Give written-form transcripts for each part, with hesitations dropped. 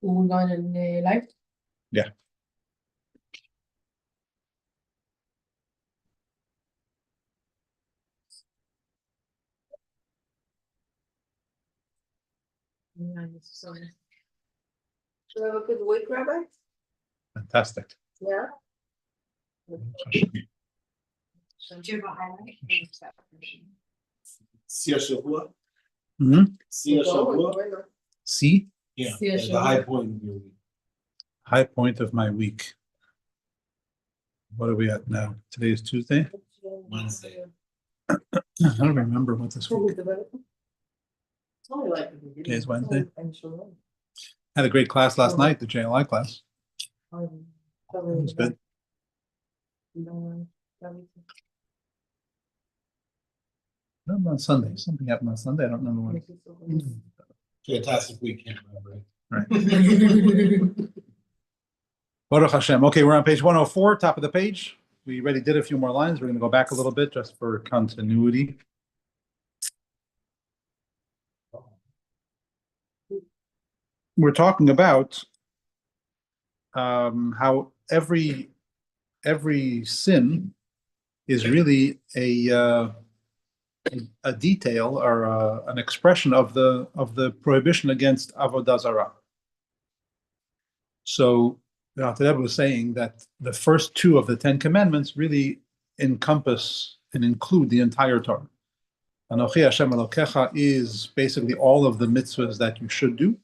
We're going in live? Yeah. So, do you have a good week, Rabbi? Fantastic. Yeah. Sia Shavua. See? Yeah, the high point of your week. High point of my week. What are we at now? Today is Tuesday? Wednesday. I don't remember what this week. Today's Wednesday. Had a great class last night, the JLI class. It was good. On Sunday. Something happened on Sunday. I don't remember what. Fantastic week, can't remember. Right. Baruch Hashem. Okay, we're on page 104, top of the page. We already did a few more lines. We're going to go back a little bit just for continuity. We're talking about how every sin is really a detail or an expression of the prohibition against avodah zarah. So the Alter Rebbe was saying that the first two of the 10 Commandments really encompass and include the entire Torah. Anochi Hashem Elokecha is basically all of the mitzvahs that you should do,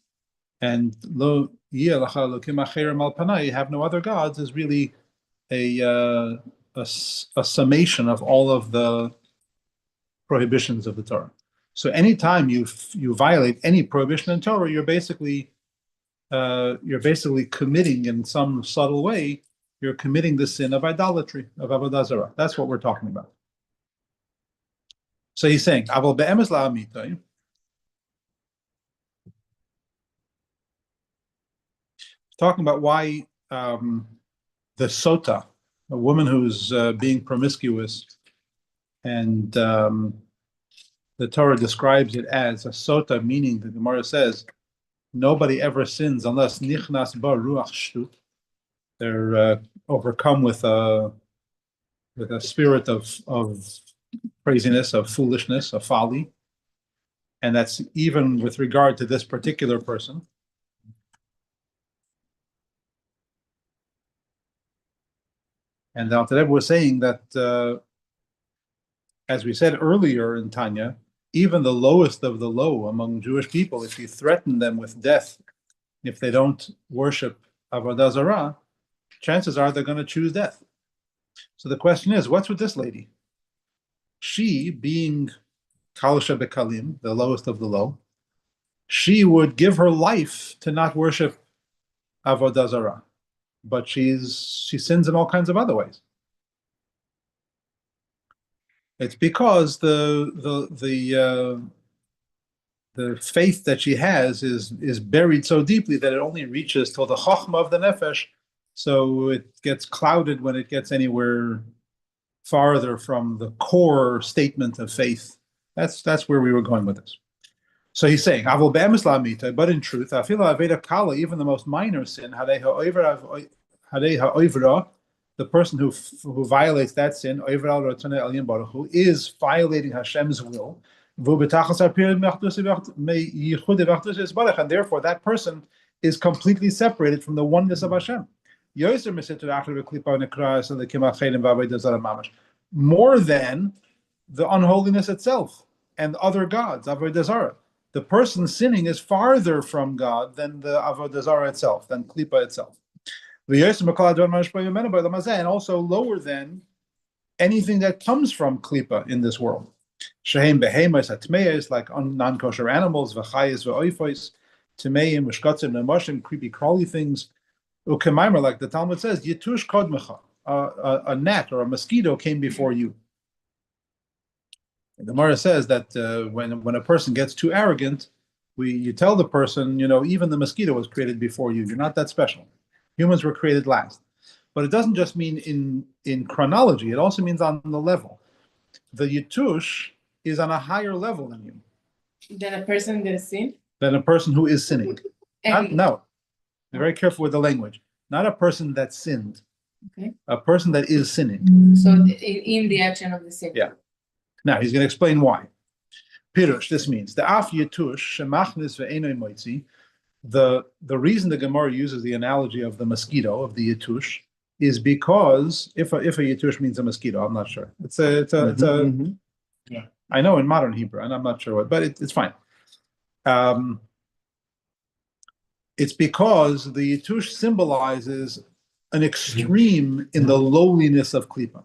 and Lo Yeh Lecha Elokim Acherim Al Panai, you have no other gods, is really a summation of all of the prohibitions of the Torah. So anytime you violate any prohibition in Torah, you're basically committing in some subtle way, you're committing the sin of idolatry, of avodah zarah. That's what we're talking about. So he's saying, Aval be'emes la'amitai. Talking about why the sota, a woman who's being promiscuous, and the Torah describes it as a sota, meaning the Gemara says nobody ever sins unless nichnas ba ruach shtut. They're overcome with a spirit of craziness, of foolishness, of folly, and that's even with regard to this particular person. And the Alter Rebbe was saying that, as we said earlier in Tanya, even the lowest of the low among Jewish people, if you threaten them with death, if they don't worship avodah zarah, chances are they're going to choose death. So the question is, what's with this lady? She, being Kalisha Bekalim, the lowest of the low, she would give her life to not worship avodah zarah, but she sins in all kinds of other ways. It's because the faith that she has is buried so deeply that it only reaches till the chokhmah of the nefesh, so it gets clouded when it gets anywhere farther from the core statement of faith. That's where we were going with this. So he's saying, Avol be'emes la'amita, but in truth, afilu aveda kala, even the most minor sin, hadei ha'oivra, the person who violates that sin, is violating Hashem's will, and therefore that person is completely separated from the oneness of Hashem. More than the unholiness itself and other gods, avodah zarah. The person sinning is farther from God than the avodah zarah itself, than klipa itself. And also lower than anything that comes from klipa in this world. Shehem behemas hatmeis, like non-kosher animals, v'chayis v'oifos, tmeim v'shkatzim nemoshim, creepy crawly things. Ukemaimer, like the Talmud says, yitush kodmecha, a gnat or a mosquito came before you. The Gemara says that when a person gets too arrogant, you tell the person, even the mosquito was created before you. You're not that special. Humans were created last. But it doesn't just mean in chronology. It also means on the level. The Yitush is on a higher level than you. Than a person that is sin? Than a person who is sinning. No. Be very careful with the language. Not a person that sinned. Okay. A person that is sinning. So in the action of the sin. Yeah. Now he's going to explain why. Pirush, this means the af yetush shemachnis ve'enoi moitzi. The reason the Gemara uses the analogy of the mosquito, of the yetush, is because if a yetush means a mosquito, I'm not sure. It's a Yeah. I know in modern Hebrew, and I'm not sure what, but it's fine. It's because the yetush symbolizes an extreme in the lowliness of klipa,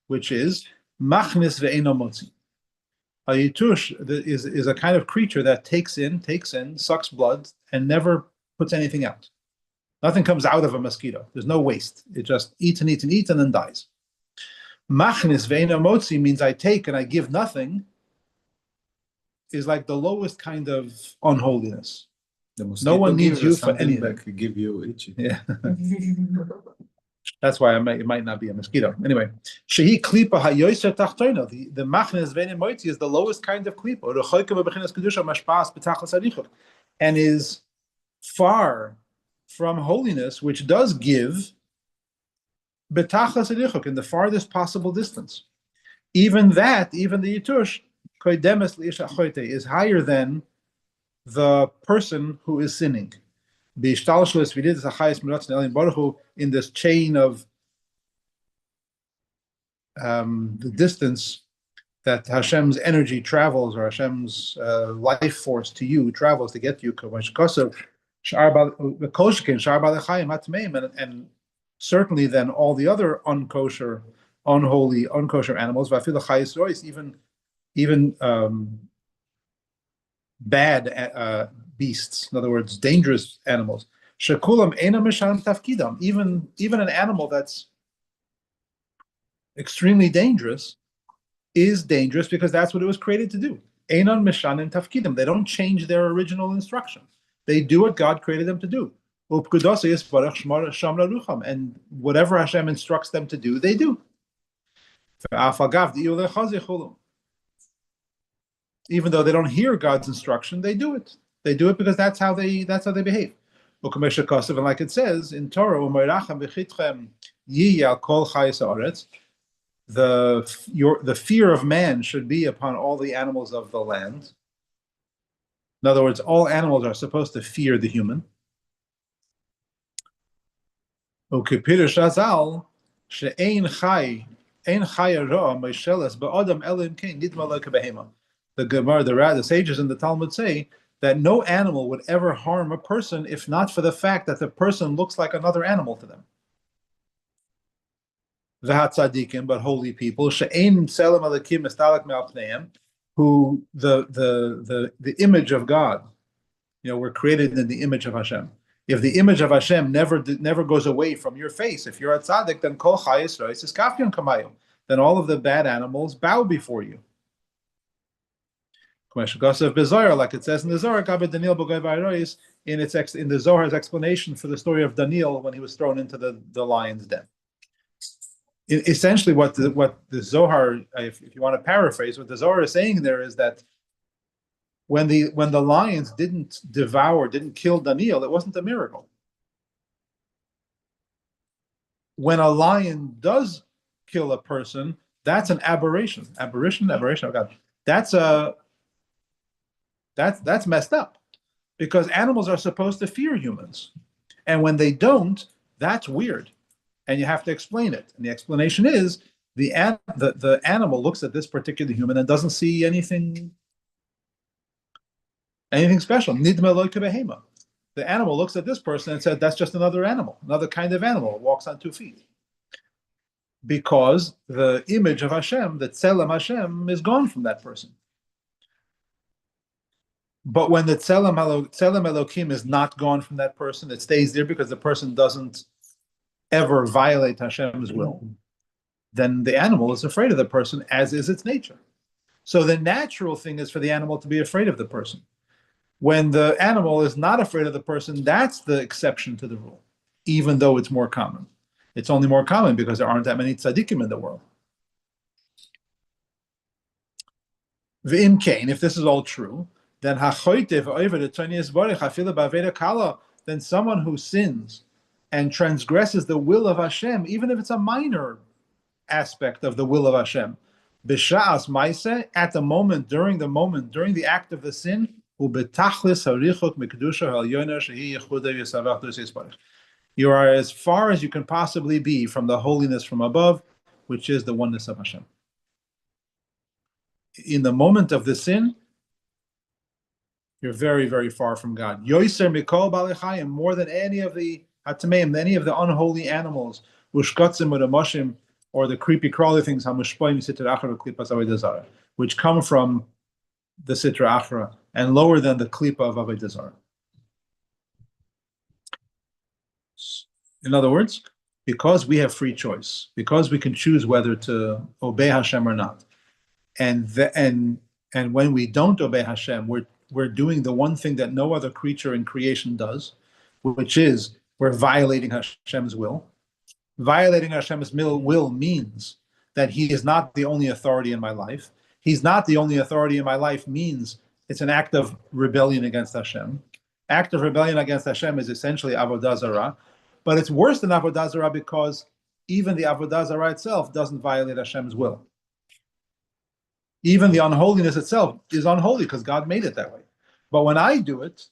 which is machnis ve'eno motzi. A yetush is a kind of creature that takes in, sucks blood, and never puts anything out. Nothing comes out of a mosquito. There's no waste. It just eats and eats and eats and then dies. Machnis ve'eno motzi means I take and I give nothing, is like the lowest kind of unholiness. No one needs you for anything. That could give you itchy. Yeah. That's why it might not be a mosquito. Anyway, shehi klipa hayoser tachtoina. The machnes ve'enim moitzi is the lowest kind of klipa, or the choyka bebechinas kedusha mashpas betachas harichuk, and is far from holiness, which does give betachas harichuk in the farthest possible distance. Even the yitush koidemes liisha choyte is higher than the person who is sinning. In this chain of the distance that Hashem's energy travels, or Hashem's life force to you travels to get you, and certainly then all the other unkosher animals, even bad beasts, in other words, dangerous animals. Shekulam ena mishan tafkidam. Even an animal that's extremely dangerous is dangerous because that's what it was created to do. Enan mishan and tafkidam. They don't change their original instruction. They do what God created them to do. And whatever Hashem instructs them to do, they do. Even though they don't hear God's instruction, they do it. They do it because that's how they behave. And like it says in Torah, the fear of man should be upon all the animals of the land. In other words, all animals are supposed to fear the human. The Gemara, the sages in the Talmud say that no animal would ever harm a person if not for the fact that the person looks like another animal to them. But holy people, who the image of God, were created in the image of Hashem. If the image of Hashem never goes away from your face, if you're a tzaddik, then kol chayis rois is kafyon kamayim. Then all of the bad animals bow before you. Like it says in the Zohar, in the Zohar's explanation for the story of Daniel when he was thrown into the lion's den. Essentially, what the Zohar, if you want to paraphrase, what the Zohar is saying there is that when the lions didn't kill Daniel, it wasn't a miracle. When a lion does kill a person, that's an aberration. Aberration. Oh God, that's messed up, because animals are supposed to fear humans, and when they don't, that's weird, and you have to explain it. And the explanation is the animal looks at this particular human and doesn't see anything special. Nidma lo kebehema. The animal looks at this person and said, "That's just another animal, another kind of animal. It walks on 2 feet." Because the image of Hashem, the tzelem Hashem, is gone from that person. But when the tzelem Elokim is not gone from that person, it stays there because the person doesn't ever violate Hashem's will, then the animal is afraid of the person, as is its nature. So the natural thing is for the animal to be afraid of the person. When the animal is not afraid of the person, that's the exception to the rule, even though it's more common. It's only more common because there aren't that many tzaddikim in the world. V'im kain, if this is all true, then the then someone who sins and transgresses the will of Hashem, even if it's a minor aspect of the will of Hashem, b'sha'as ma'aseh, at the moment, during the act of the sin, ubetachlis harichot mikdusha ha'elyona shehi yechuda yisavach yisparach. You are as far as you can possibly be from the holiness from above, which is the oneness of Hashem. In the moment of the sin, you're very, very far from God. Yoiser mikol balechayim, more than any of the hatameim, any of the unholy animals, ushkatzim or the moshim, or the creepy crawly things, which come from the sitra achra and lower than the klipa of avodah zarah. In other words, because we have free choice, because we can choose whether to obey Hashem or not, and when we don't obey Hashem, we're doing the one thing that no other creature in creation does, which is we're violating Hashem's will. Violating Hashem's will means that He is not the only authority in my life. He's not the only authority in my life means it's an act of rebellion against Hashem. Act of rebellion against Hashem is essentially avodah zarah, but it's worse than avodah zarah because even the avodah zarah itself doesn't violate Hashem's will. Even the unholiness itself is unholy because God made it that way. But when I do it,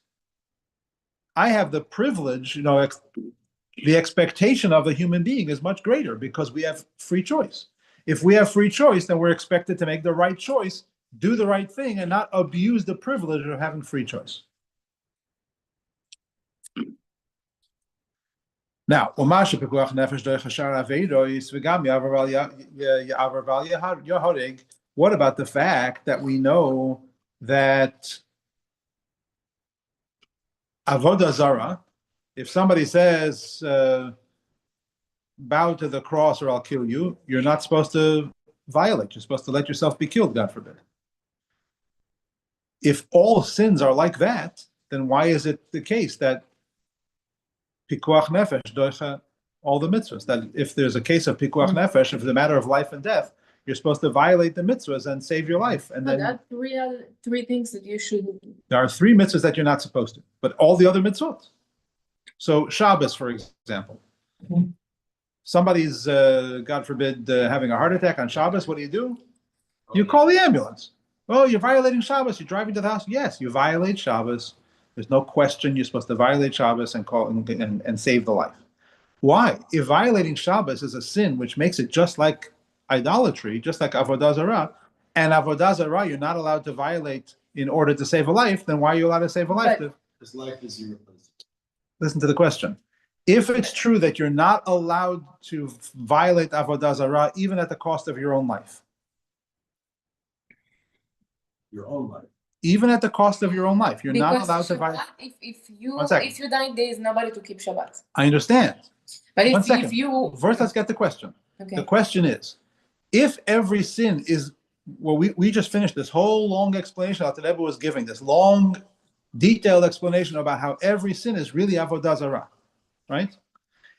I have the privilege, the expectation of a human being is much greater because we have free choice. If we have free choice, then we're expected to make the right choice, do the right thing, and not abuse the privilege of having free choice. Now, what about the fact that we know that avodah zarah, if somebody says, bow to the cross or I'll kill you, you're not supposed to violate. You're supposed to let yourself be killed, God forbid. If all sins are like that, then why is it the case that pikuach nefesh doicha all the mitzvahs? That if there's a case of pikuach nefesh, if it's a matter of life and death, you're supposed to violate the mitzvahs and save your life. And then there are three things that you should. There are three mitzvahs that you're not supposed to, but all the other mitzvahs. So Shabbos, for example, somebody's, God forbid, having a heart attack on Shabbos. What do? You call the ambulance. Oh, you're violating Shabbos. You're driving to the house. Yes, you violate Shabbos. There's no question. You're supposed to violate Shabbos and call and save the life. Why? If violating Shabbos is a sin, which makes it just like idolatry, just like avodah zarah, and avodah zarah you're not allowed to violate in order to save a life, then why are you allowed to save a life? His life is irreplaceable. Listen to the question. If it's true that you're not allowed to violate avodah zarah even at the cost of your own life, Your own life. even at the cost of your own life, you're not allowed to violate. If you die, there is nobody to keep Shabbat. I understand. But If you first, let's get the question. Okay. The question is, if every sin is, well, we just finished this whole long explanation that the Rebbe was giving, this long, detailed explanation about how every sin is really avodah zarah, right?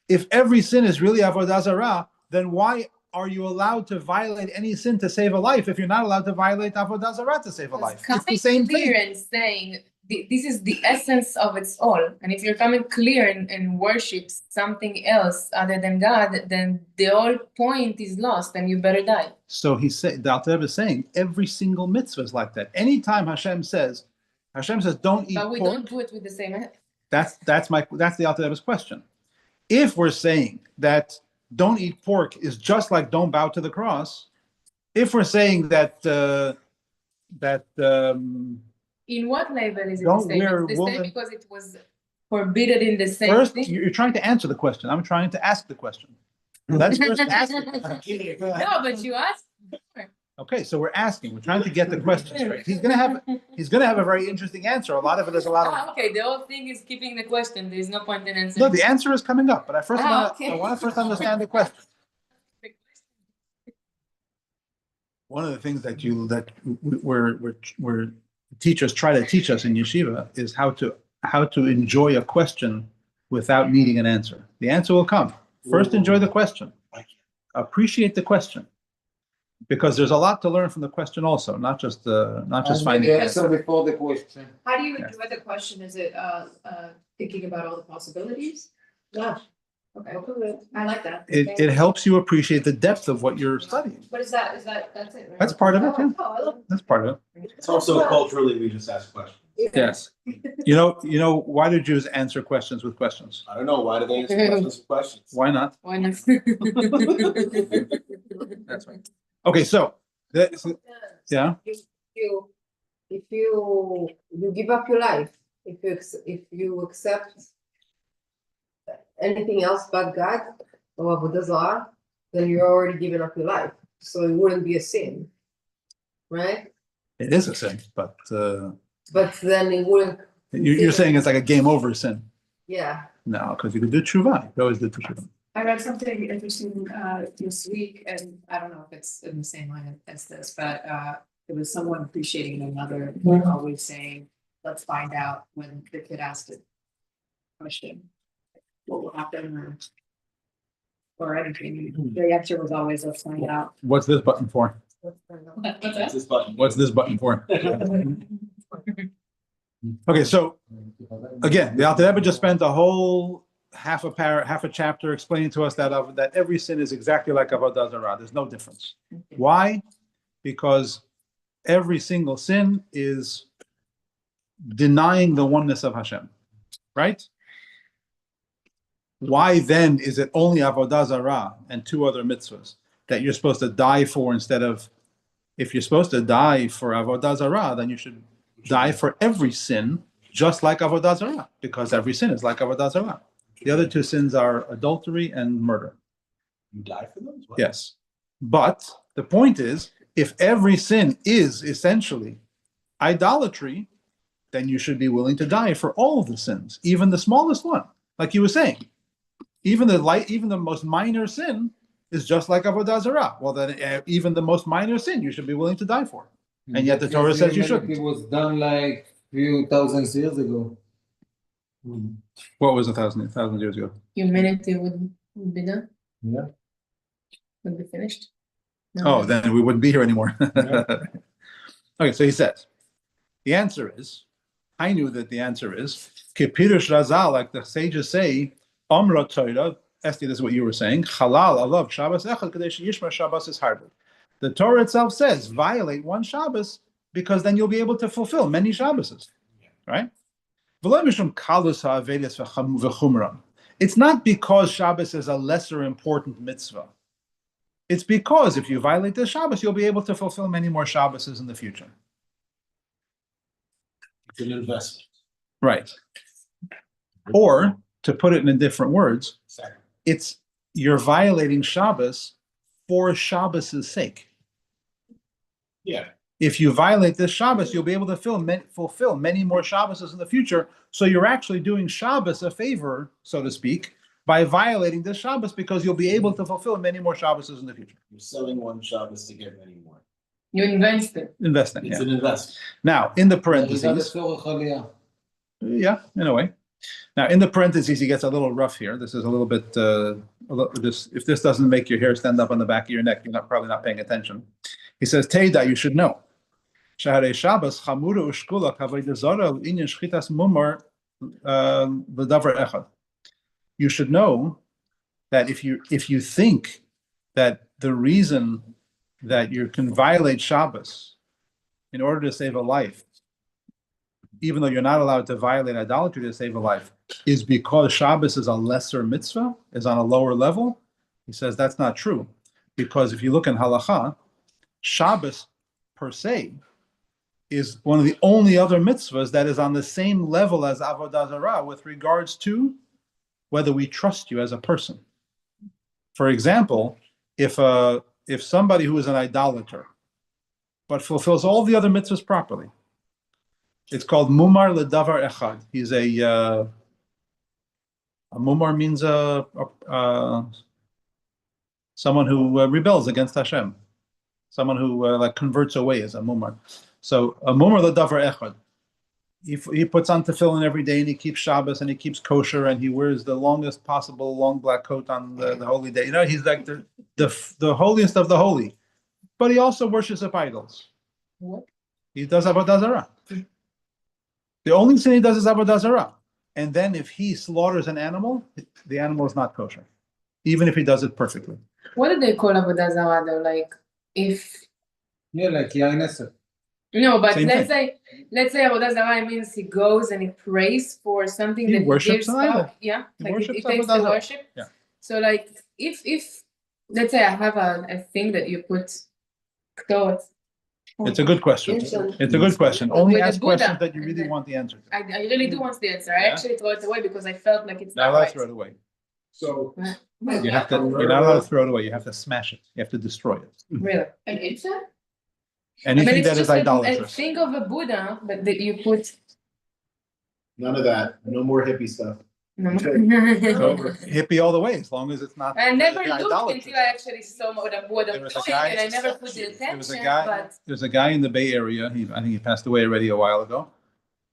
If every sin is really avodah zarah, then why are you allowed to violate any sin to save a life if you're not allowed to violate avodah zarah to save a life? It's the same clear thing. and saying this is the essence of it all. And if you're coming clear and worship something else other than God, then the whole point is lost and you better die. So he said, the Alter Rebbe is saying every single mitzvah is like that. Anytime Hashem says, don't eat But we pork. don't do it with the same head. That's the Alter Rebbe's question. If we're saying that don't eat pork is just like don't bow to the cross, if we're saying that in what level is it don't the same? wear It's the woolen- same because it was forbidden in the same first thing. you're trying to answer the question. I'm trying to ask the question. Let's first ask the question. No, but you asked. Okay, so we're asking. We're trying to get the question straight. He's gonna have a very interesting answer. A lot of it is a lot of. Okay, the whole thing is keeping the question. There is no point in answering. No, the answer is coming up, but Okay. I want to first understand the question. One of the things that teachers try to teach us in yeshiva is how to enjoy a question without needing an answer. The answer will come. First, enjoy the question. Appreciate the question. because there's a lot to learn from the question also, not just finding. the answer before the question. How do you Yes. enjoy the question? Is it thinking about all the possibilities? Yeah. Okay, I like that. It helps you appreciate the depth of what you're studying. What is that? That's it, right? That's part of it, yeah. Oh, I love That's part of it. It's also culturally, we just ask questions. Yes. You know, why do Jews answer questions with questions? I don't know, why do they answer questions with questions? Why not? Why not? That's right. Okay, so, yeah, If you give up your life, if you accept anything else but God or Avodah Zarah, then you're already giving up your life. So it wouldn't be a sin, right? it is a sin, but But then it wouldn't, you're saying it's like a game over sin. yeah. No, because you could do tshuva. You always do tshuva. I read something interesting this week, and I don't know if it's in the same line as this, but it was someone appreciating another, always saying, let's find out when the kid asked a question. What will happen or anything. The answer was always, let's find out. What's this button for? What's That's that? this button. What's this button for? Okay, so again, the Alter Rebbe just spent a whole half a chapter explaining to us that every sin is exactly like Avodah Zarah. There's no difference. Why? Because every single sin is denying the oneness of Hashem, right? Why then is it only Avodah Zarah and two other mitzvahs that you're supposed to die for instead of, if you're supposed to die for Avodah Zarah, then you should die for every sin, just like Avodah Zarah, because every sin is like Avodah Zarah. The other two sins are adultery and murder. You die for those? What? Yes. But the point is, if every sin is essentially idolatry, then you should be willing to die for all of the sins, even the smallest one. Like you were saying, even the most minor sin is just like Avodah Zarah. Well, then even the most minor sin you should be willing to die for. And yet the Torah says you shouldn't. It was done like few thousand years ago. What was 1,000 years ago? Humanity would be done, Yeah. would be finished. Oh, then we wouldn't be here anymore. Yeah. Okay, so he says, the answer is, I knew that the answer is, Kipirush Razal, like the sages say, Amra Torah, Esti, this is what you were saying, Halal, Allah, Shabbos Echad, Kadesh Yishma Shabbos is harbor. The Torah itself says, violate one Shabbos, because then you'll be able to fulfill many Shabboses, right? It's not because Shabbos is a lesser important mitzvah. It's because if you violate the Shabbos, you'll be able to fulfill many more Shabboses in the future. It's an investment. Right. Or, to put it in different words, Exactly. it's you're violating Shabbos for Shabbos' sake. Yeah. If you violate this Shabbos, you'll be able to fulfill many more Shabboses in the future. So you're actually doing Shabbos a favor, so to speak, by violating this Shabbos, because you'll be able to fulfill many more Shabboses in the future. You're selling one Shabbos to get many more. You invested. Investing, It's yeah. an investment. Now, in the parentheses, yeah, in a way. Now, in the parentheses, he gets a little rough here. This is a little bit, if this doesn't make your hair stand up on the back of your neck, you're probably not paying attention. He says, Teida, you should know. Shaharei Shabbos, Chamura Ushkula, Kavod Zara, Inyan Shchitas Mumar, V'davar Echad. You should know that if you think that the reason that you can violate Shabbos in order to save a life, even though you're not allowed to violate idolatry to save a life, is because Shabbos is a lesser mitzvah, is on a lower level, he says that's not true. Because if you look in Halacha, Shabbos per se is one of the only other mitzvahs that is on the same level as Avodah Zarah with regards to whether we trust you as a person. For example, if somebody who is an idolater but fulfills all the other mitzvahs properly, it's called mumar ledavar echad. He's a mumar means someone who rebels against Hashem, someone who like converts away is a mumar. So a mumar ledavar echad. He puts on tefillin every day and he keeps Shabbos and he keeps kosher and he wears the longest possible long black coat on the holy day. You know, he's like the holiest of the holy. but he also worships of idols. What? He does avodah zarah. The only sin he does is avodah zarah. And then if he slaughters an animal, the animal is not kosher, even if he does it perfectly. What do they call avodah zarah though? Like if Yeah, like yain esser. no, but Same let's thing. say avodah zarah means he goes and he prays for something He that he worships gives an idol. up. Yeah, He like worships it takes avodah the zarah. worship. Yeah. So like if let's say I have a thing that you put k'torot. It's a good question. Incense. It's a good question. With Only the ask Buddha questions that you and really the- want the answer to. I really do want the answer. I Yeah? actually throw it away because I felt like it's Now not let's right. throw it away. So. You have to, you're not allowed to throw it away. You have to smash it. You have to destroy it. Really. And incense? I mean, Anything it's that is just a idolatrous. thing of a Buddha that you put. None of that, no more hippie stuff. No. So hippie all the way, as long as it's not. I never the looked idolatrous until I stuff. actually saw what I'm There was a doing, guy- and I never put the There was attention. a guy. But There's a guy in the Bay Area. I think he passed away already a while ago.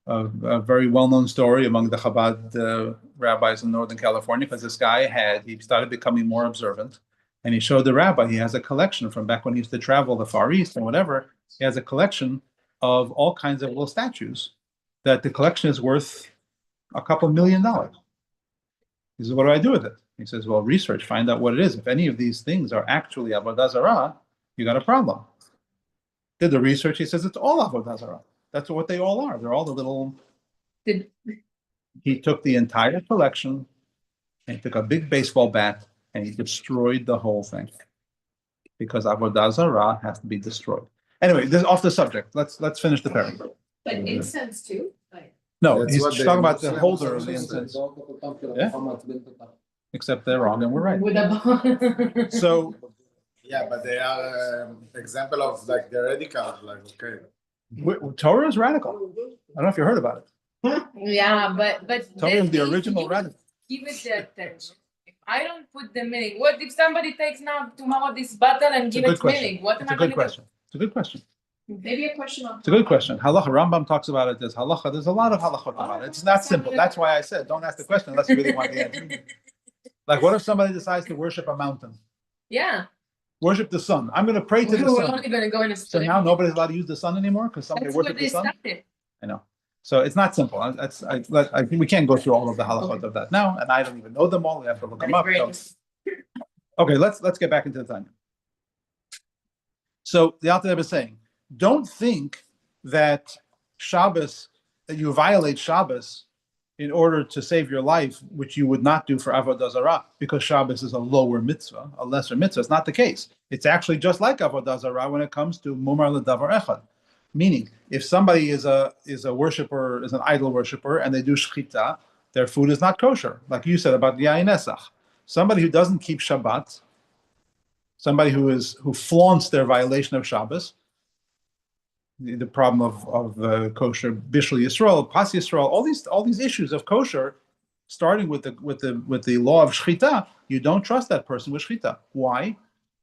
A very well-known story among the Chabad rabbis in Northern California, because this guy he started becoming more observant, and he showed the rabbi he has a collection from back when he used to travel the Far East and whatever. He has a collection of all kinds of little statues that the collection is worth a couple $1 million. He says, "What do I do with it?" He says, "Well, research, find out what it is. If any of these things are actually avodah zarah, you got a problem." Did the research? He says it's all avodah zarah. That's what they all are. They're all the little. did, He took the entire collection and he took a big baseball bat and he destroyed the whole thing because avodah zarah has to be destroyed. Anyway, this is off the subject. Let's finish the paragraph. But incense too? Like, No, That's he's what talking about the Muslims holder are of the saying. incense. Yeah. Except they're wrong and we're right. with a So Yeah, but they are example of like the radical, like, okay. Torah is radical. I don't know if you heard about it. yeah, but Torah then is the if original you radical. give it the attention. If I don't put the meaning, what if somebody takes now tomorrow this bottle and It's a give good it question. meaning? What It's am a I going good to do? question. It's a good question. maybe a question on. It's a good question. Halacha, Rambam talks about it as halacha. There's a lot of halachot about it. It's not simple. That's why I said, don't ask the question unless you really want the answer. Like, what if somebody decides to worship a mountain? Yeah, Worship the sun. I'm going to pray to the we're sun. only going to go in a So now nobody's allowed to use the sun anymore because somebody That's what worshipped they the sun? started. I know. So it's not simple. I think we can't go through all of the halachot of that now, and I don't even know them all. We have to look them up. So- Okay, let's get back into the Tanya. So the Alter Rebbe is saying, don't think that Shabbos, that you violate Shabbos in order to save your life, which you would not do for Avodah Zarah, because Shabbos is a lower mitzvah, a lesser mitzvah. It's not the case. It's actually just like Avodah Zarah when it comes to Mumar L'Davar Echad. Meaning, if somebody is a worshiper, is an idol worshiper, and they do shchita, their food is not kosher, like you said about yain esach. Somebody who doesn't keep Shabbat, somebody who flaunts their violation of Shabbos, the problem of kosher Bishul Yisrael, Pas Yisrael, all these issues of kosher, starting with the law of shchita, you don't trust that person with shchita. Why?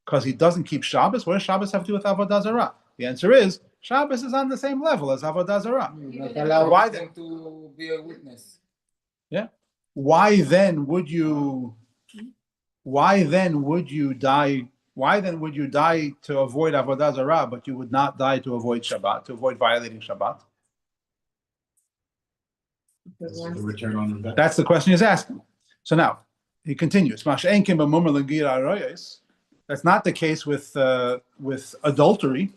Because he doesn't keep Shabbos. What does Shabbos have to do with Avodah Zarah? The answer is Shabbos is on the same level as Avodah Zarah. Not allow Why them to be a witness. Yeah. Why then would you die? Why then would you die to avoid Avodah Zarah, but you would not die to avoid Shabbat, to avoid violating Shabbat? This is the return on investment. That's the question he's asking. So now he continues. That's not the case with adultery.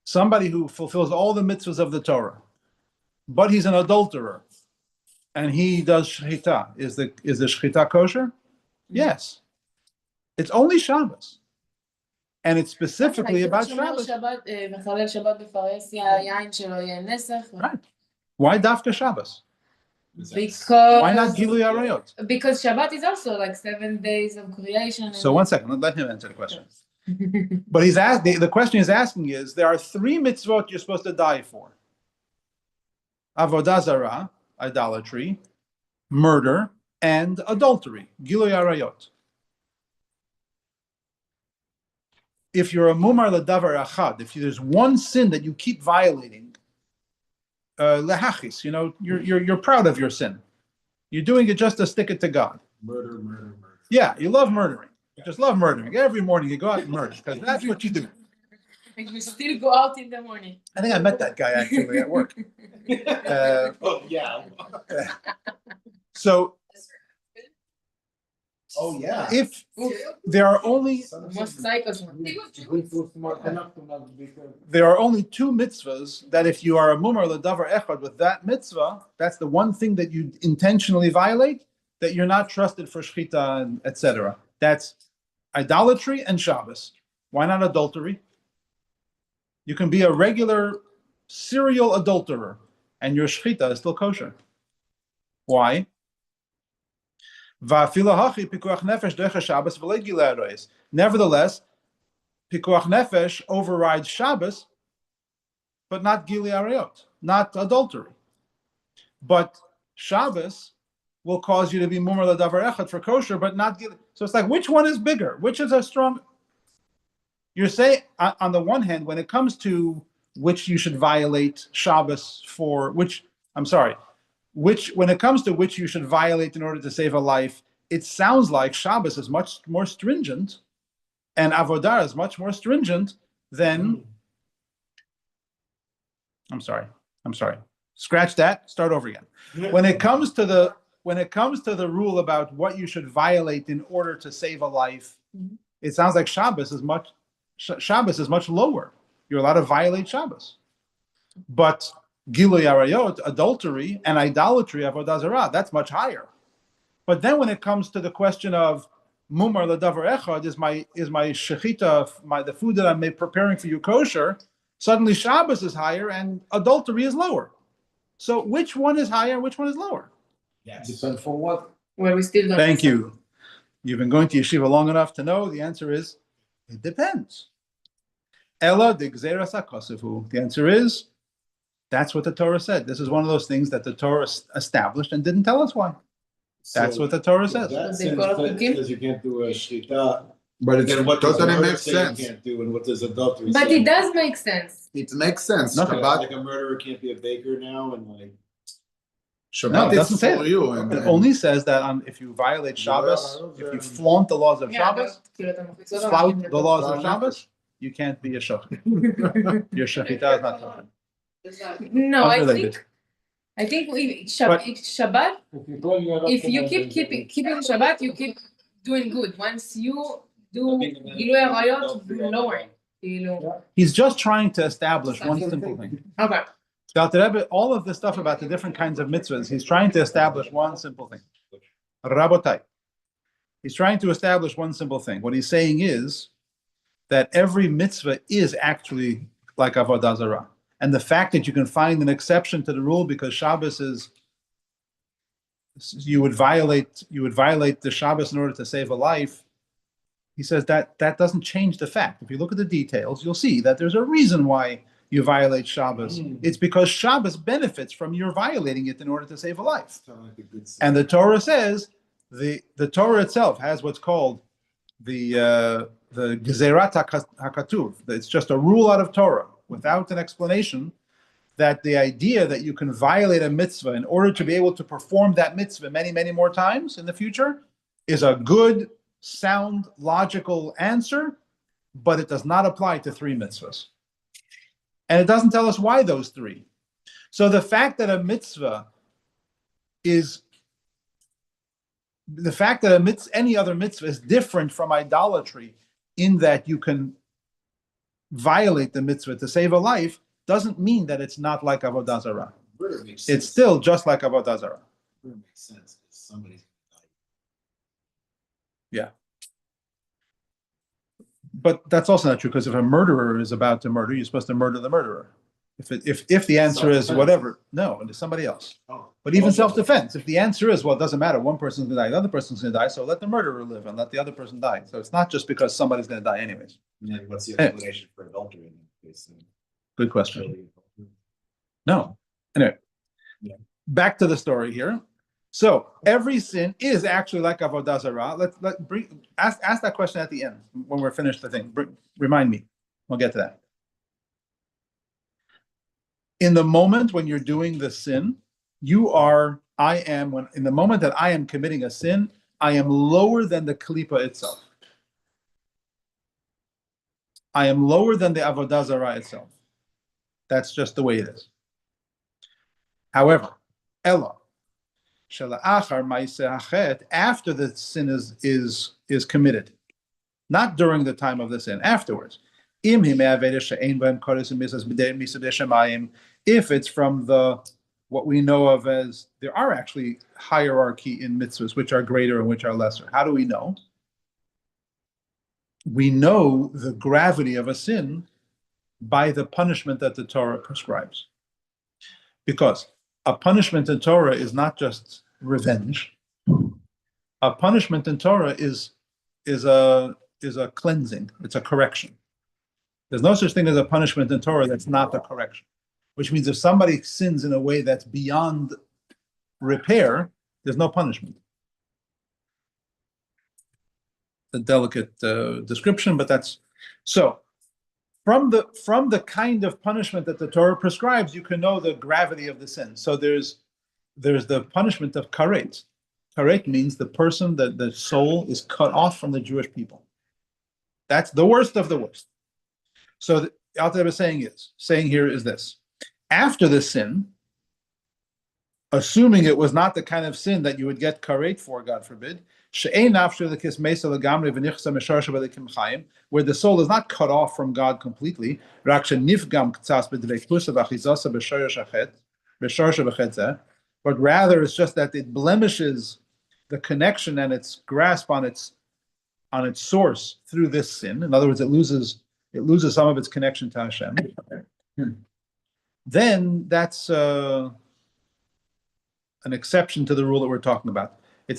Somebody who fulfills all the mitzvahs of the Torah, but he's an adulterer, and he does shchita. Is the shchita kosher? Yes. It's only Shabbos, and it's specifically about Shabbos. Right. Why dafka Shabbos? Because Why not Gilui Arayot? Because Shabbat is also like 7 days of creation. So 1 second, let him answer the question. But he's asked, the question he's asking is, there are 3 mitzvot you're supposed to die for. Avodah Zarah, idolatry, murder, and adultery, Gilui Arayot. If you're a mumar l'davar achad, if there's one sin that you keep violating, lehachis, you're proud of your sin. You're doing it just to stick it to God. Murder. Yeah, you love murdering. You just love murdering. Every morning you go out and murder because that's what you do. And you still go out in the morning. I think I met that guy actually at work. Oh, yeah. So Oh, yeah. if there are only Most psychos want. We feel smart enough to not be good. there are only two mitzvahs that if you are a mumar ledavar echad with that mitzvah, that's the one thing that you intentionally violate, that you're not trusted for shchita and etc. That's idolatry and Shabbos. Why not adultery? You can be a regular serial adulterer and your shchita is still kosher. Why? Nevertheless, pikuach nefesh overrides Shabbos, but not gili arayot, not adultery. But Shabbos will cause you to be mumar ledavar echad for kosher, but not gili. So it's like, which one is bigger? Which is a strong? You're saying, on the one hand, when it comes to which you should violate Shabbos for, when it comes to which you should violate in order to save a life, it sounds like Shabbos is much more stringent and Avodah is much more stringent than, I'm sorry. Scratch that, start over again. When it comes to the rule about what you should violate in order to save a life, it sounds like Shabbos is much lower. You're allowed to violate Shabbos. But Gilui Arayot, adultery and idolatry, Avodah Zarah, that's much higher. But then when it comes to the question of Mumar Ledavar Echad, is my shechita, the food that I'm preparing for you kosher, suddenly Shabbos is higher and adultery is lower. So which one is higher and which one is lower? Yes. Depend for what? Well, we still don't. Thank you. You've been going to yeshiva long enough to know the answer is, it depends. Ella de gzeras hakosefu. The answer is, that's what the Torah said. This is one of those things that the Torah established and didn't tell us why. That's what the Torah says. That They call it Pukim? says you can't do a shchita. But it Then what does totally murder makes say sense. you can't do, and what does adultery But say? it does make sense. It makes sense. Nothing. Shabbat, Like a murderer can't be a baker now, and like. Shabbat No, it is doesn't say for that. you. It only says that if you violate Shabbos, if you flaunt the laws of Shabbos, flout the laws of Shabbos, you can't be a shochet. Your shechita is not kosher. No, Unrelated. I think But- Shabbat, If you call your if you keep keeping Shabbat, you keep doing good. Once you do Gilui Arayot, you lower it. כאילו. He's just trying to establish one simple thing. Okay. The Alter Rebbe, all of this stuff about the different kinds of mitzvahs, he's trying to establish one simple thing. Rabotai. He's trying to establish one simple thing. What he's saying is that every mitzvah is actually like Avodah Zarah. And the fact that you can find an exception to the rule because Shabbos is, you would violate the Shabbos in order to save a life. He says that doesn't change the fact. If you look at the details, you'll see that there's a reason why you violate Shabbos. It's because Shabbos benefits from your violating it in order to save a life. And the Torah says, the Torah itself has what's called the Gezerat HaKatuv. It's just a rule out of Torah without an explanation, that the idea that you can violate a mitzvah in order to be able to perform that mitzvah many, many more times in the future is a good, sound, logical answer, but it does not apply to three mitzvahs. And it doesn't tell us why those three. So the fact that any other mitzvah is different from idolatry in that you can violate the mitzvah to save a life doesn't mean that it's not like Avodah Zarah. It's still just like Avodah Zarah. Makes sense. Somebody's. Yeah. But that's also not true, because if a murderer is about to murder, you're supposed to murder the murderer. If the answer is Self-defense. whatever, no, it's somebody else. Oh. But even self-defense, if the answer is, well, it doesn't matter, one person's gonna die, the other person's gonna die, so let the murderer live and let the other person die. So it's not just because somebody's gonna die anyways. And then what's the explanation for adultery in that case? Good question. No. Anyway, Yeah. back to the story here. So every sin is actually like Avodah Zarah. Ask that question at the end when we're finished the thing. Remind me. We'll get to that. In the moment when you're doing the sin, in the moment that I am committing a sin, I am lower than the klipa itself. I am lower than the Avodah Zarah itself. That's just the way it is. However, Ella, Shela'achar Ma'aseh Hachet, after the sin is committed, not during the time of the sin, afterwards. If it's from what we know of as, there are actually hierarchy in mitzvahs, which are greater and which are lesser. How do we know? We know the gravity of a sin by the punishment that the Torah prescribes. Because a punishment in Torah is not just revenge. A punishment in Torah is a cleansing. It's a correction. There's no such thing as a punishment in Torah that's not a correction. Which means if somebody sins in a way that's beyond repair, there's no punishment. A delicate description, but that's so. From the kind of punishment that the Torah prescribes, you can know the gravity of the sin. So there's the punishment of karet. Karet means the person, that the soul is cut off from the Jewish people. That's the worst of the worst. So the Alter Rebbe saying here is this: after the sin, assuming it was not the kind of sin that you would get karet for, God forbid, where the soul is not cut off from God completely, but rather it's just that it blemishes the connection and its grasp on its source through this sin. In other words, it loses some of its connection to Hashem. Then that's an exception to the rule that we're talking about. They're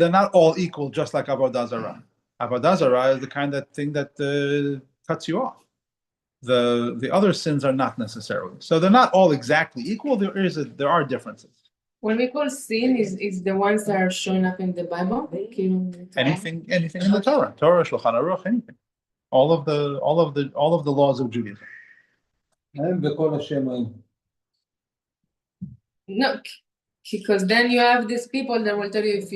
not all equal, just like Avodah Zarah. Avodah Zarah is the kind of thing that cuts you off. The other sins are not necessarily. So they're not all exactly equal. There are differences. When we call sin is the ones that are showing up in the Bible. Anything in the Torah, Shulchan Aruch, anything. All of the laws of Judaism. And the Kol Hashem. No, because then you have these people that will tell you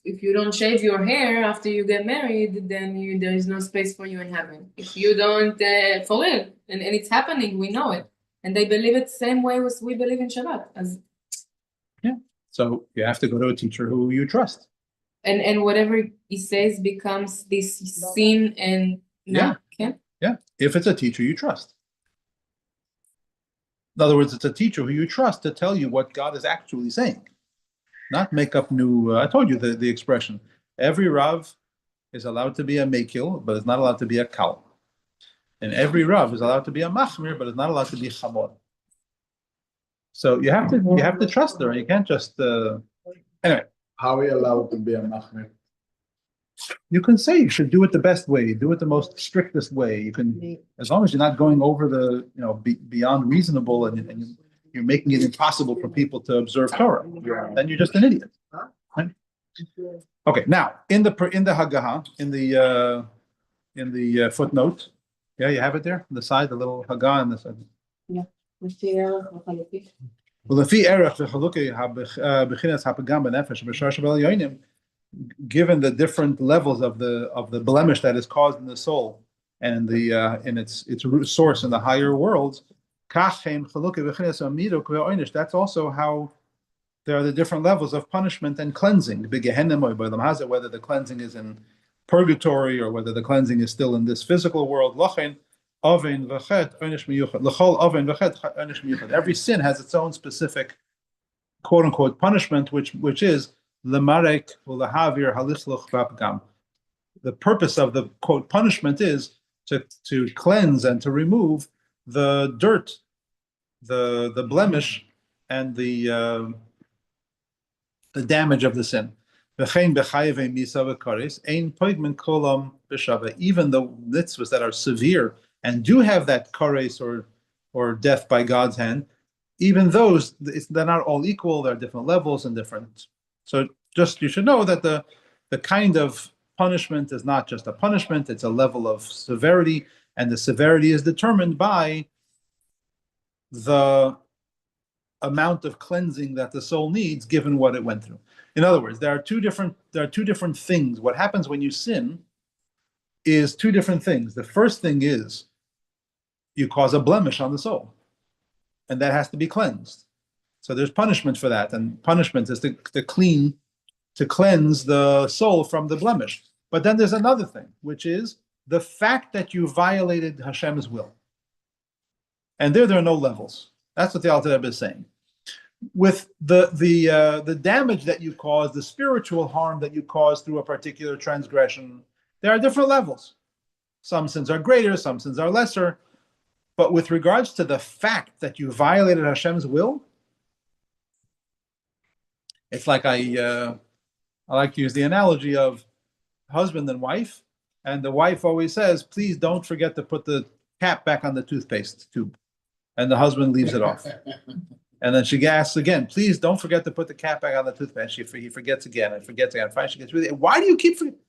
if you don't shave your hair after you get married, then there is no space for you in heaven. If you don't, for real, and it's happening, we know it, and they believe it the same way as we believe in Shabbat. So you have to go to a teacher who you trust. And whatever he says becomes this sin and Yeah. If it's a teacher you trust. In other words, it's a teacher who you trust to tell you what God is actually saying, not make up new. I told you the expression. Every Rav is allowed to be a Mekil, but is not allowed to be a Kal. And every Rav is allowed to be a Machmir, but is not allowed to be Chamor. So you have to trust her. You can't just anyway. How are you allowed to be a machmir? You can say you should do it the best way, do it the most strictest way. You can, as long as you're not going over the beyond reasonable, and you're making it impossible for people to observe Torah. Then you're just an idiot. Right? Okay, now in the Haggaha, in the footnote, yeah, you have it there on the side, the little Haggaha on the side. Yeah. Given the different levels of the blemish that is caused in the soul and in its root source in the higher worlds, that's also how there are the different levels of punishment and cleansing. Whether the cleansing is in purgatory or whether the cleansing is still in this physical world. Every sin has its own specific quote unquote punishment, which is the purpose of the quote punishment is to cleanse and to remove the dirt, the blemish, and the damage of the sin. Even the mitzvahs that are severe and do have that kares or death by God's hand, even those they're not all equal. There are different levels and different. So you should know that the kind of punishment is not just a punishment, it's a level of severity, and the severity is determined by the amount of cleansing that the soul needs given what it went through. In other words, there are two different things. What happens when you sin is two different things. The first thing is you cause a blemish on the soul, and that has to be cleansed. So there's punishment for that, and punishment is to cleanse the soul from the blemish. But then there's another thing, which is the fact that you violated Hashem's will. And there are no levels. That's what the Alter Rebbe is saying. With the damage that you cause, the spiritual harm that you cause through a particular transgression, there are different levels. Some sins are greater, some sins are lesser. But with regards to the fact that you violated Hashem's will, it's like I like to use the analogy of husband and wife, and the wife always says, "Please don't forget to put the cap back on the toothpaste tube," and the husband leaves it off. And then she asks again, "Please don't forget to put the cap back on the toothpaste." He forgets again and forgets again. Finally, she gets really, "Why do you keep forgetting?"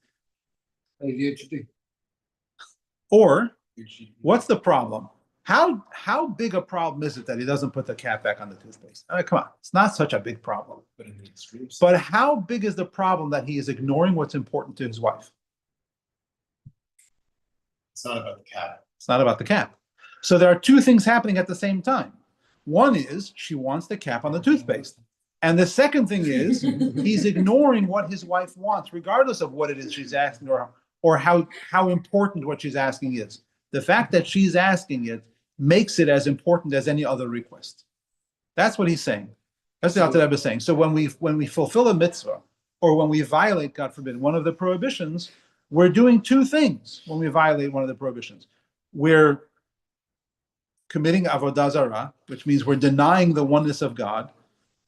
ADHD. Or what's the problem? How big a problem is it that he doesn't put the cap back on the toothpaste? I mean, come on, it's not such a big problem. But in the extremes. But how big is the problem that he is ignoring what's important to his wife? It's not about the cat. It's not about the cap. So there are two things happening at the same time. One is she wants the cap on the toothpaste. And the second thing is he's ignoring what his wife wants, regardless of what it is she's asking or how important what she's asking is. The fact that she's asking it makes it as important as any other request. That's what he's saying. That's what the Alter Rebbe is saying. So when we fulfill a mitzvah, or when we violate, God forbid, one of the prohibitions, we're doing two things when we violate one of the prohibitions. We're committing avodah zarah, which means we're denying the oneness of God.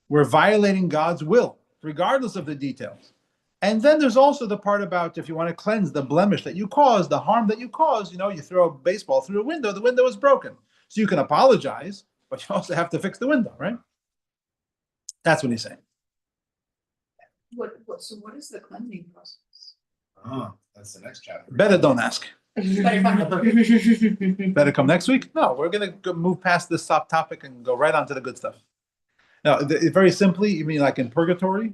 We're violating God's will, regardless of the details. And then there's also the part about if you want to cleanse the blemish that you caused, the harm that you caused, you throw a baseball through a window, the window is broken. So you can apologize, but you also have to fix the window, right? That's what he's saying. So what is the cleansing process? Oh, that's the next chapter. Better don't ask. Better come Better come next week? No, we're going to move past this top topic and go right on to the good stuff. Now, very simply, you mean like in purgatory,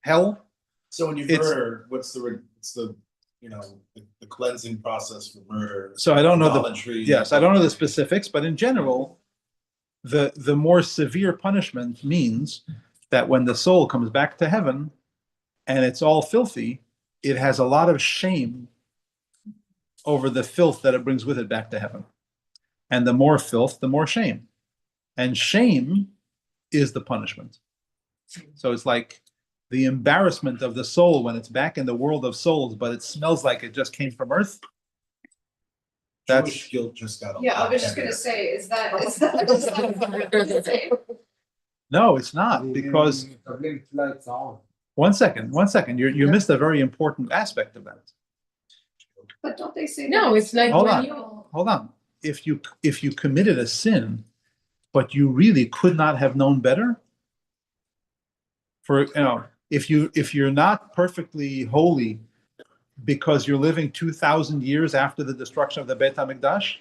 hell? So when you murder, what's the cleansing process for murder? So I don't know Voluntary. I don't know the specifics, but in general, the more severe punishment means that when the soul comes back to heaven and it's all filthy, it has a lot of shame over the filth that it brings with it back to heaven. And the more filth, the more shame. And shame is the punishment. So it's like the embarrassment of the soul when it's back in the world of souls, but it smells like it just came from earth. Jewish guilt just got. Yeah, I was just gonna say, is that the same? No, it's not, because one second, you missed a very important aspect of that. But don't they say? No, it's like Hold when on. you. Hold on. If you committed a sin, but you really could not have known better, if you're not perfectly holy because you're living 2,000 years after the destruction of the Beit HaMikdash,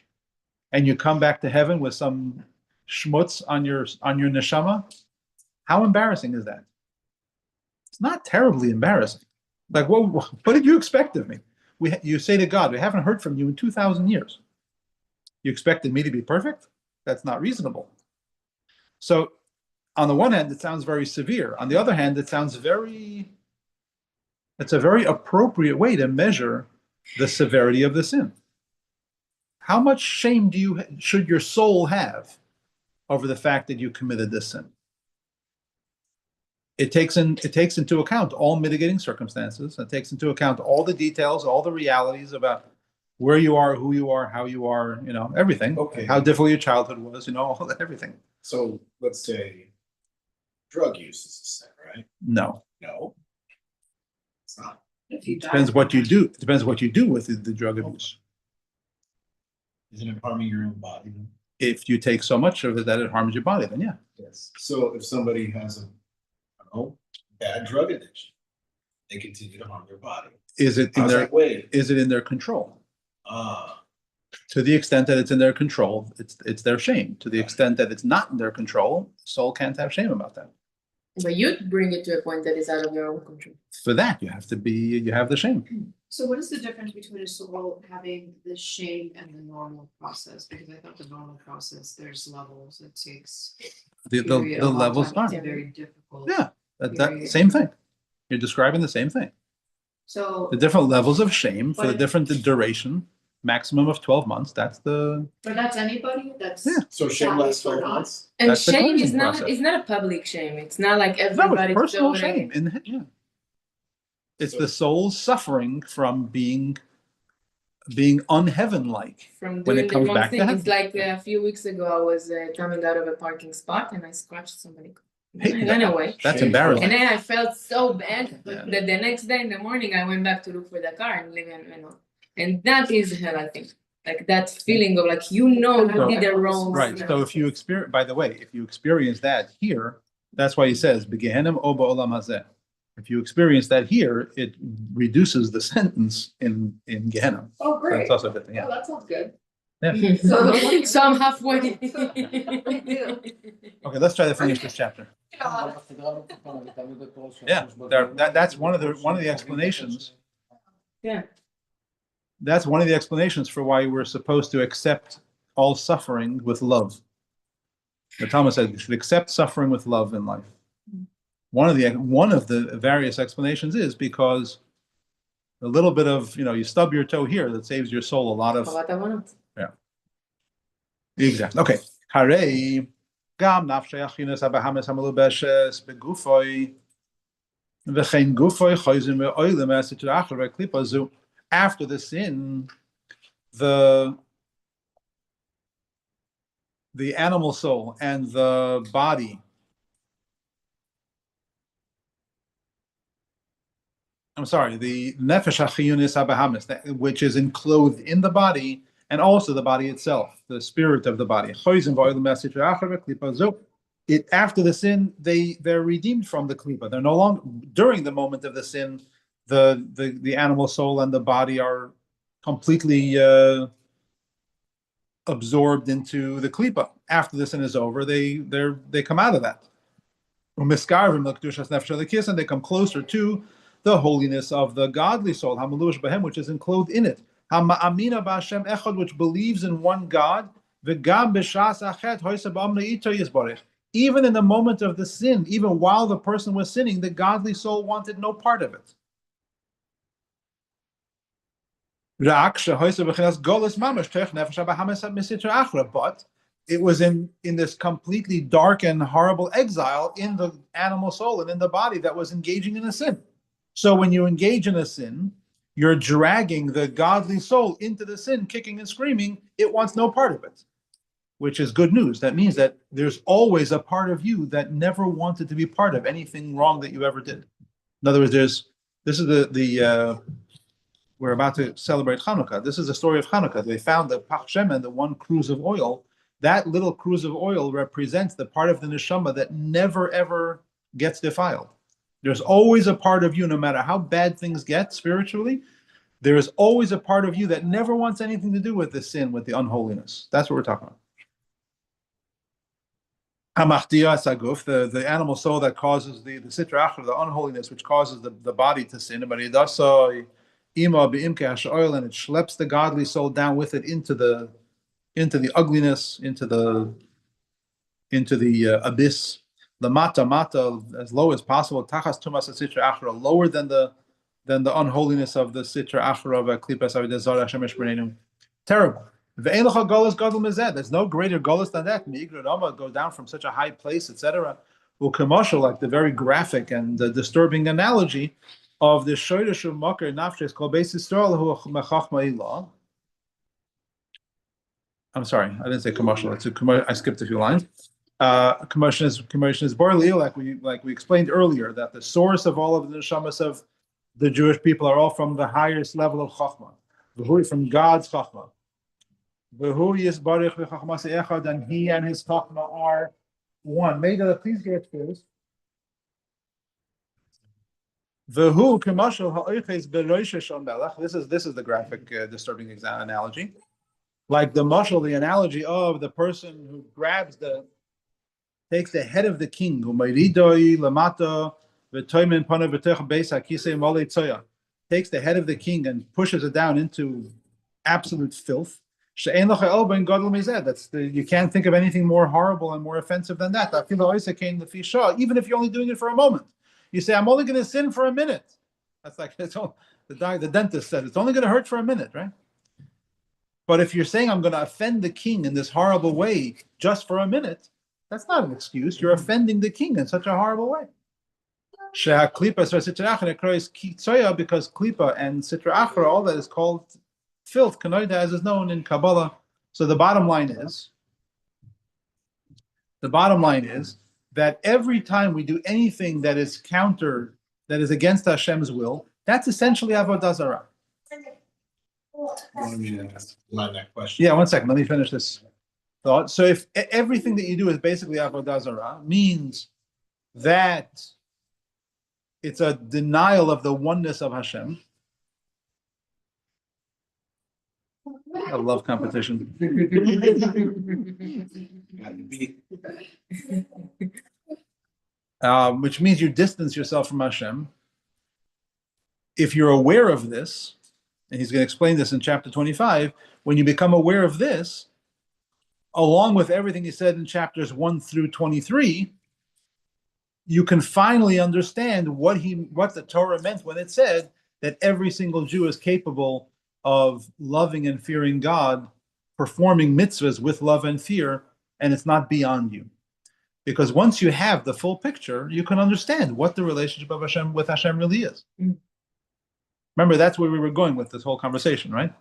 and you come back to heaven with some schmutz on your neshama, how embarrassing is that? It's not terribly embarrassing. Like, what did you expect of me? You say to God, we haven't heard from you in 2,000 years. You expected me to be perfect? That's not reasonable. So on the one hand, it sounds very severe. On the other hand, it's a very appropriate way to measure the severity of the sin. How much shame should your soul have over the fact that you committed this sin? It takes into account all mitigating circumstances. It takes into account all the details, all the realities about where you are, who you are, how you are, everything. Okay. How difficult your childhood was, all that, everything. So let's say drug use is a sin, right? No. No. It's not. If you die. Depends what you do. It depends what you do with the drug abuse. Isn't it harming your own body? If you take so much of it that it harms your body, then yeah. Yes. So if somebody has a bad drug addiction, they continue to harm their body. Is it in How's their that way? is it in their control? Ah, To the extent that it's in their control, it's their shame. To the extent that it's not in their control, soul can't have shame about that. But you bring it to a point that is out of your own control. For that, you have the shame. So what is the difference between a soul having the shame and the normal process? Because I thought the normal process, there's levels, it takes. The period, a long levels time. It's are. very difficult. Yeah, that Period. same thing. You're describing the same thing. So, The different levels of shame for the But- different duration, maximum of 12 months. That's the, but that's anybody, that's. Yeah. So shame lasts or 12 not. months? And That's the shame is cleansing not, process. it's not a public shame. It's not like no, everybody. it's personal throw it shame. away. Yeah. It's So- the soul suffering from being unheaven-like. From When it doing the comes wrong back to thing. heaven. It's like a few weeks ago, I was coming out of a parking spot and I scratched somebody. Hey, I ran away. That's Shame embarrassing. And then I felt so bad Yeah. that the next day in the morning, I went back to look for the car and and that is hell, I think. Like that feeling of like, you did the wrong. Right. So if you experience, by the way, if you experience that here, that's why he says, "Begehenim o ba'olam hazeh." If you experience that here, it reduces the sentence in Gehenna. Oh, So great. that's also a good thing. Oh, Yeah. that sounds good. So I'm halfway. Okay, let's try to finish this chapter. Yeah, that's one of the explanations. Yeah. That's one of the explanations for why we're supposed to accept all suffering with love. The Talmud said you should accept suffering with love in life. One of the various explanations is because a little bit of, you stub your toe here, that saves your soul a lot of. Exactly. Okay. Harei gam nafshei achinas habahamis hamelubeshes begufoi v'chein gufoi choizim ve'oilem esitu achar ve'klipa zu. After the sin, the animal soul and the body. I'm sorry, the nefesh hachiyunis habahamis, which is enclosed in the body, and also the body itself, the spirit of the body. After the sin, they're redeemed from the klipa. They're no longer during the moment of the sin. The animal soul and the body are completely absorbed into the klipa. After the sin is over, they come out of that. And they come closer to the holiness of the godly soul, which is enclosed in it. Which believes in one God. Even in the moment of the sin, even while the person was sinning, the godly soul wanted no part of it. But it was in this completely dark and horrible exile in the animal soul and in the body that was engaging in a sin. So when you engage in a sin, you're dragging the godly soul into the sin, kicking and screaming. It wants no part of it, which is good news. That means that there's always a part of you that never wanted to be part of anything wrong that you ever did. In other words, this is the we're about to celebrate Hanukkah. This is the story of Hanukkah. They found the Pach Shemen, the one cruse of oil. That little cruse of oil represents the part of the neshama that never ever gets defiled. There's always a part of you, no matter how bad things get spiritually, there is always a part of you that never wants anything to do with the sin, with the unholiness. That's what we're talking about. The animal soul that causes the sitra achra, the unholiness, which causes the body to sin. But it does so, and it schleps the godly soul down with it into the ugliness, into the abyss. The mata, as low as possible, tachas tumas sitra achra, lower than the unholiness of the sitra achra of klipas avodah zarah shemesh b'neinum. Terrible. There's no greater golus than that. Go down from such a high place, etc. Commercial, like the very graphic and disturbing analogy of the shoyrish of makar nafshes called Beis Yisrael hu mechachma ilah. I'm sorry, I didn't say commercial. I skipped a few lines. Commotion is borli, like we explained earlier, that the source of all of the neshamas of the Jewish people are all from the highest level of chachma, from God's chachma. And he and his chachma are one. May the please get this. This is the graphic disturbing analogy. Like the mashal, the analogy of the person who takes the head of the king, takes the head of the king and pushes it down into absolute filth. That's you can't think of anything more horrible and more offensive than that. Even if you're only doing it for a moment. You say, I'm only going to sin for a minute. That's like the dentist said, it's only going to hurt for a minute, right? But if you're saying I'm going to offend the king in this horrible way just for a minute, that's not an excuse. You're offending the king in such a horrible way. Because klipa and sitra achra, all that is called filth, kanoida, as is known in Kabbalah. So the bottom line is that every time we do anything that is against Hashem's will, that's essentially avodah zarah. Want me to ask that question? Yeah, one second. Let me finish this thought. So if everything that you do is basically avodah zarah, means that it's a denial of the oneness of Hashem. I love competition. Which means you distance yourself from Hashem. If you're aware of this, and he's going to explain this in chapter 25, when you become aware of this, along with everything he said in chapters 1 through 23, you can finally understand what the Torah meant when it said that every single Jew is capable of loving and fearing God, performing mitzvahs with love and fear, and it's not beyond you. Because once you have the full picture, you can understand what the relationship of Hashem with Hashem really is. Mm. Remember, that's where we were going with this whole conversation, right?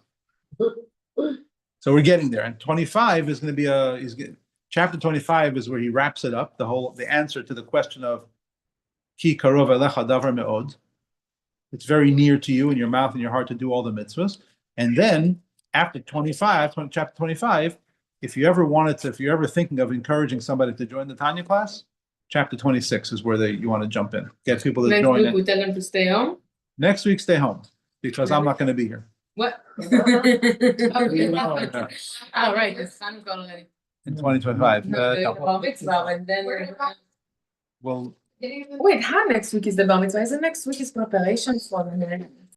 So we're getting there. And 25 is going to be chapter 25 is where he wraps it up, the answer to the question of Ki karov elecha davar me'od. It's very near to you in your mouth and your heart to do all the mitzvahs. And then after chapter 25, if you're ever thinking of encouraging somebody to join the Tanya class, chapter 26 is where you want to jump in. Get people to join. Next week we tell them to stay home. Next week, stay home because I'm not going to be here. What? All right, the sun's gone already. In 2025. Bar mitzvah, and then Well, wait, how next week is the bar mitzvah? Isn't next week is preparation for the